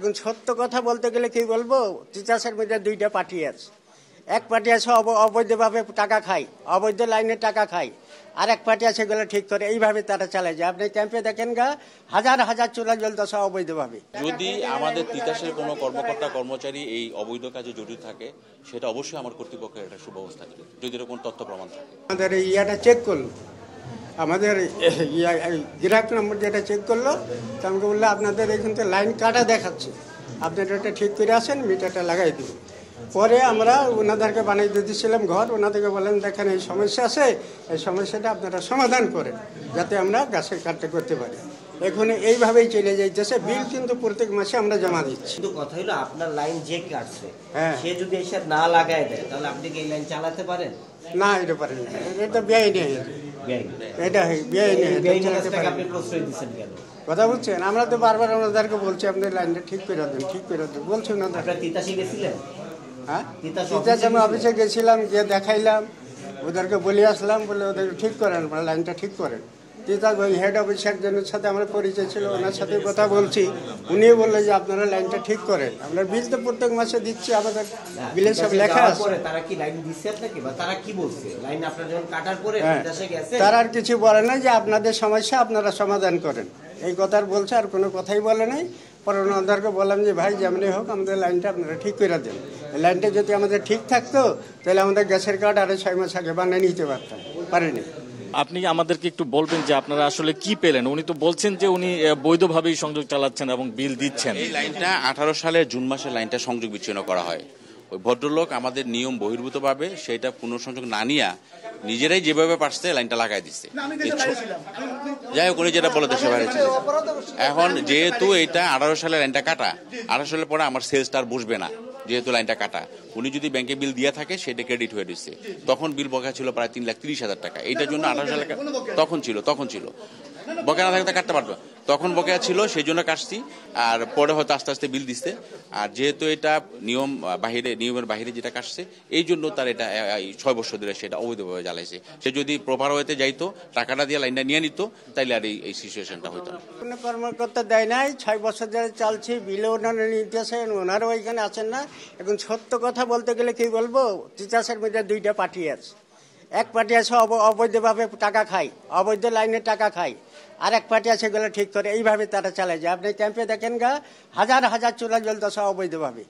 এখন সত্য কথা বলতে গেলে কি বলবো, তিতাসের মধ্যে দুইটা পার্টি আছে। এক পার্টি আছে অবৈধভাবে টাকা খায়, অবৈধ লাইনে টাকা খায়, আর এক পার্টি আছে এগুলো ঠিক করে। এইভাবে তারা চালায় যায়। আপনি ক্যাম্পে দেখেন গা, হাজার হাজার চুলা জ্বলতেছে অবৈধভাবে। যদি আমাদের তিতাসের কোনো কর্মকর্তা কর্মচারী এই অবৈধ কাজে জড়িত থাকে, সেটা অবশ্যই আমার কর্তৃপক্ষের একটা সুব্যবস্থা নেবে, যদি এরকম তথ্য প্রমাণ থাকে। আমাদের ইয়াটা চেক করলো, আমাদের গ্রাহক নম্বর যেটা চেক করলো, তো আমাকে বললো আপনাদের এখান থেকে লাইন কাটা দেখাচ্ছে, আপনারা এটা ঠিক করে আসেন, মিটারটা লাগাই দিব। পরে আমরা ওনাদেরকে বানিয়ে দিয়েছিলাম ঘর, ওনাদেরকে বলেন দেখেন এই সমস্যা আছে, এই সমস্যাটা আপনারা সমাধান করেন যাতে আমরা গ্যাসের কাটটা করতে পারি। এখন এইভাবেই চলে যাইতেছে। বিল কিন্তু প্রত্যেক মাসে আমরা জমা দিচ্ছি। কিন্তু কথা হলো আপনার লাইন যে কাটছে, হ্যাঁ, সে যদি এসে না লাগায় দেয় তাহলে আপনি কি এই লাইন চালাতে পারেন? না, এটা পারেন না, এটা বেআইনি, এটা বেআইনি। আপনি প্রশ্রয় দিচ্ছেন কেন? কথা বলছেন, আমরা তো বারবার ওনাদেরকে বলছি আপনাদের লাইনটা ঠিক করে দেন, ঠিক করে দেন বলছি ওনাদের। আপনারা তিতাসে গেছিলেন? হ্যাঁ, তিতাস আমি অফিসে গেছিলাম, গিয়ে দেখাইলাম, ওদেরকে বলে আসলাম, বলে ওদের ঠিক করেন, লাইনটা ঠিক করেন। তিতাস ওই হেড অফিস একজনের সাথে আমার পরিচয় ছিল, ওনার সাথে কথা বলছি, উনি বললেন যে আপনারা লাইনটা ঠিক করেন। আমরা বিল তো প্রত্যেক মাসে দিচ্ছি, আমাদের বিলে সব লেখা আছে। তারা কি লাইন দিচ্ছে আপনাকে, বা তারা কি বলছে লাইন আপনারা যখন কাটার পরে তিতাসে গেছে? তারা আর কিছু বলে না, যে আপনাদের সমস্যা আপনারা সমাধান করেন, এই কথার বলছে, আর কোনো কথাই বলে নাই। পরে ওনাদেরকে বললাম যে ভাই যেমনি হোক আমাদের লাইনটা আপনারা ঠিক করে দেন। এই লাইনটা যদি আমাদের ঠিক থাকতো তাহলে আমাদের গ্যাসের কার্ড আরো 6 মাস আগে বানিয়ে নিতে পারতাম, পারিনি। আপনি আমাদেরকে একটু বলবেন যে আপনারা আসলে কি পেলেন? উনি তো বলছেন যে উনি বৈধভাবেই সংযোগ চালাচ্ছেন এবং বিল দিচ্ছেন। এই লাইনটা 18 সালের জুন মাসে লাইনটা সংযোগ বিচ্ছিন্ন করা হয়। ওই ভদ্রলোক আমাদের নিয়ম বহির্ভূতভাবে সেটা পুনঃসংযোগ না নিয়ে নিজেরাই যেভাবে পারছে লাইনটা লাগাই দিচ্ছে। যাই হোক, উনি যেটা বলে দেশে বাইরে ছিল। এখন যেহেতু এটা 18 সালে লাইনটা কাটা, 18 সালের পরে আমার সেলসটা আর বসবে না, যেহেতু লাইনটা কাটা। উনি যদি ব্যাংকে বিল দিয়ে থাকে সেটা ক্রেডিট হয়ে দিচ্ছে। তখন বিল বকেয়া ছিল প্রায় 3,30,000 টাকা। এইটার জন্য 18 সালে তখন ছিল বকেয়া না থাকতে কাটতে পারতো, তখন বকেয়া ছিল, সেই জন্য কাটছি। আর পরে হয়তো আস্তে আস্তে বিল দিচ্ছে। আর যেহেতু এটা নিয়মের বাহিরে যেটা কাটছে, এই জন্য তার এটা 6 বছর ধরে সেটা অবৈধভাবে জ্বালাইছে। সে যদি প্রপার ওয়েতে যাইতো, টাকাটা দিয়ে লাইনটা নিয়ে নিত, তাইলে আর এই সিচুয়েশনটা হইতো না। কোনো কর্মকর্তা দেয় নাই, 6 বছর ধরে চলছে, বিলে ওনারা নিতেছেন, ওনারাও এখানে আছেন না। এখন সত্য কথা বলতে গেলে কি বলবো, তিতাসের মধ্যে দুইটা পার্টি আছে। এক পার্টি আছে অবৈধভাবে টাকা খায়, অবৈধ লাইনে টাকা খায়, আর এক পার্টি আছে এগুলো ঠিক করে। এইভাবে তারা চালায় যায়। আপনি ক্যাম্পে দেখেন গা, হাজার হাজার চুলা জ্বলতেছে অবৈধভাবে।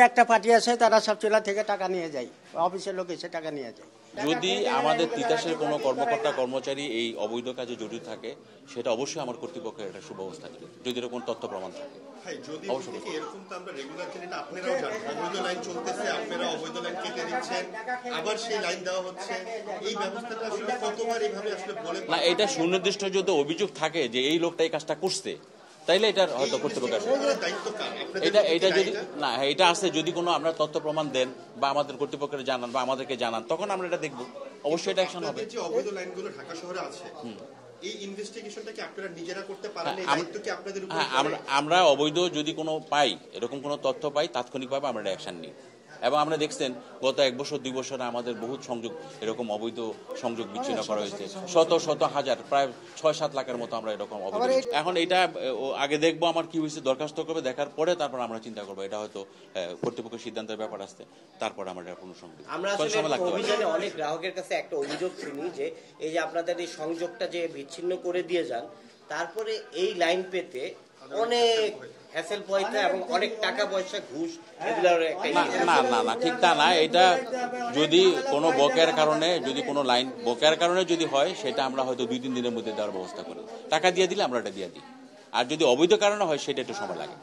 একটা পার্টি আছে, তারা সব চুলা থেকে টাকা নিয়ে যায়, অফিসের লোক এসে টাকা নিয়ে যায়। যদি আমাদের তিতাসের কোনো কর্মকর্তা কর্মচারী এই অবৈধ কাজে জড়িত থাকে, সেটা অবশ্যই আমার কর্তৃপক্ষের একটা সুব্যবস্থা নেবে, যদি এরকম তথ্য প্রমাণ থাকে। না, এটা সুনির্দিষ্ট যদি অভিযোগ থাকে যে এই লোকটা এই কাজটা করছে, তাইলে এটা হয়তো কর্তৃপক্ষ এটা যদি না এটা আছে, যদি কোনো আপনার তথ্য প্রমাণ দেন বা আমাদের কর্তৃপক্ষের জানান বা আমাদেরকে জানান, তখন আমরা এটা দেখবো, অবশ্যই এটা অ্যাকশন হবে। অবৈধ লাইনগুলো ঢাকা শহরে আছে, এই ইনভেস্টিগেশনটা কি আপনারা নিজেরা করতে পারেন? এই দায়িত্ব কি আপনাদের উপর? আমরা অবৈধ যদি কোনো পাই, এরকম কোনো তথ্য পাই, তাৎক্ষণিকভাবে আমরা অ্যাকশন নিই। এবং আমরা দেখছেন গত 1 বছর 2 বছরে আমাদের বহুত সংযোগ, এরকম অবৈধ সংযোগ বিচ্ছিন্ন করা হয়েছে। শত হাজার, প্রায় 6-7 লাখের মতো আমরা এরকম অবৈধ। এখন এটা আগে দেখবো আমার কি হয়েছে, দরখাস্ত করবে, দেখার পরে তারপর আমরা চিন্তা করবো। এটা হয়তো কর্তৃপক্ষের সিদ্ধান্তের ব্যাপার আসছে, তারপর আমরা এটা পুনঃসংযোগ। আমরা অভিযানে অনেক গ্রাহকের কাছে একটা অভিযোগ শুনি যে এই যে আপনাদের এই সংযোগটা যে বিচ্ছিন্ন করে দিয়ে যান, তারপরে এই লাইন পেতে অনেক হ্যাসেল পয়সা এবং অনেক টাকা পয়সা ঘুষ, এগুলোর একটা না ঠিক তা না। এটা যদি কোনো বকেয়ার কারণে, যদি কোনো লাইন বকেয়ার কারণে যদি হয়, সেটা আমরা হয়তো 2-3 দিনের মধ্যে দেওয়ার ব্যবস্থা করি। টাকা দিয়ে দিলে আমরা এটা দিয়ে দিই। আর যদি অবৈধ কারণে হয়, সেটা একটু সময় লাগে।